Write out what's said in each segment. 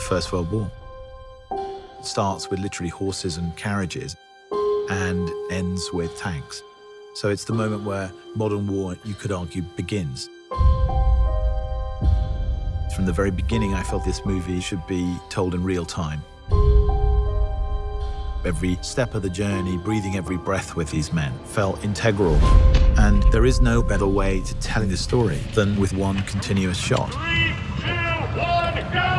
First World War. It starts with literally horses and carriages and ends with tanks. So it's the moment where modern war, you could argue, begins. From the very beginning, I felt this movie should be told in real time. Every step of the journey, breathing every breath with these men, felt integral. And there is no better way to telling the story than with one continuous shot. 3, 2, 1, go, go!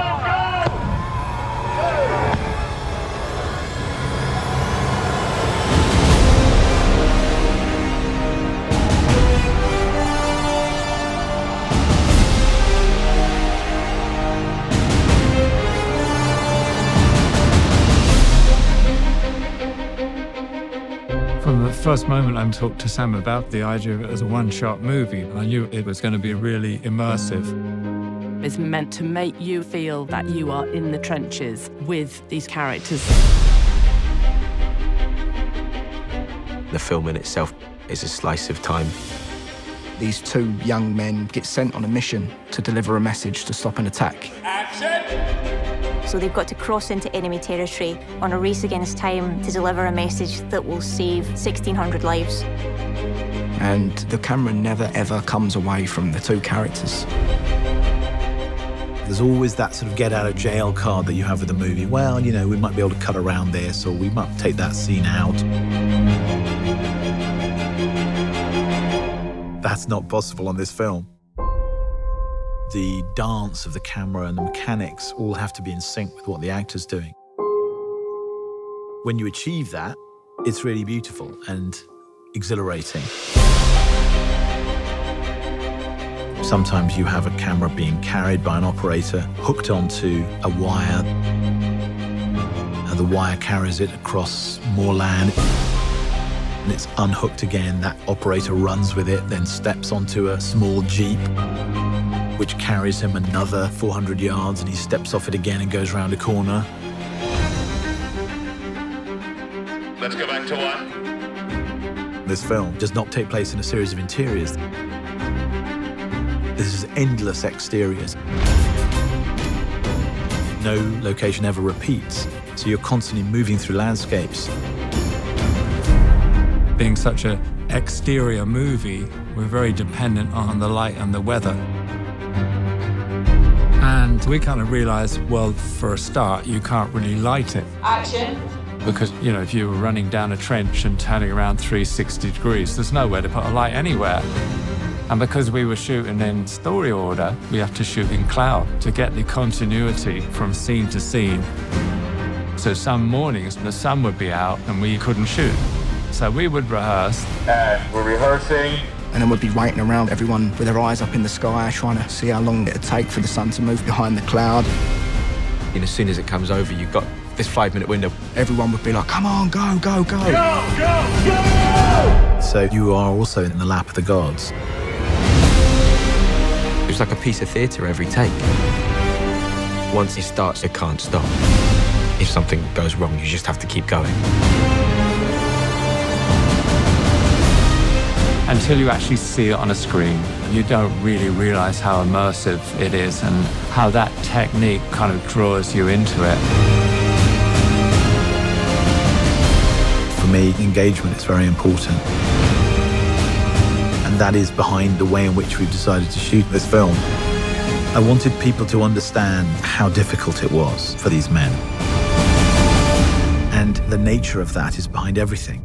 From the first moment I talked to Sam about the idea of it as a one-shot movie, I knew it was going to be really immersive. It's meant to make you feel that you are in the trenches with these characters. The film in itself is a slice of time. These two young men get sent on a mission to deliver a message to stop an attack. Action! So they've got to cross into enemy territory on a race against time to deliver a message that will save 1,600 lives. And the camera never, ever comes away from the two characters. There's always that sort of get-out-of-jail card that you have with a movie. Well, you know, we might be able to cut around this, or we might take that scene out. That's not possible on this film. The dance of the camera and the mechanics all have to be in sync with what the actor's doing. When you achieve that, it's really beautiful and exhilarating. Sometimes you have a camera being carried by an operator, hooked onto a wire, and the wire carries it across more land, and it's unhooked again. That operator runs with it, then steps onto a small jeep, which carries him another 400 yards, and he steps off it again and goes round a corner. Let's go back to 1. This film does not take place in a series of interiors. This is endless exteriors. No location ever repeats, so you're constantly moving through landscapes. Being such an exterior movie, we're very dependent on the light and the weather. And we kind of realized, well, for a start, you can't really light it. Action. Because, you know, if you were running down a trench and turning around 360 degrees, there's nowhere to put a light anywhere. And because we were shooting in story order, we have to shoot in cloud to get the continuity from scene to scene. So some mornings, the sun would be out and we couldn't shoot. So we would rehearse. And we're rehearsing. And then we'd be waiting around, everyone with their eyes up in the sky, trying to see how long it'd take for the sun to move behind the cloud. And as soon as it comes over, you've got this 5-minute window. Everyone would be like, come on, go, go, go. Go, go, go! So you are also in the lap of the gods. It's like a piece of theatre every take. Once it starts, it can't stop. If something goes wrong, you just have to keep going. Until you actually see it on a screen, you don't really realize how immersive it is and how that technique kind of draws you into it. For me, engagement is very important. And that is behind the way in which we've decided to shoot this film. I wanted people to understand how difficult it was for these men. And the nature of that is behind everything.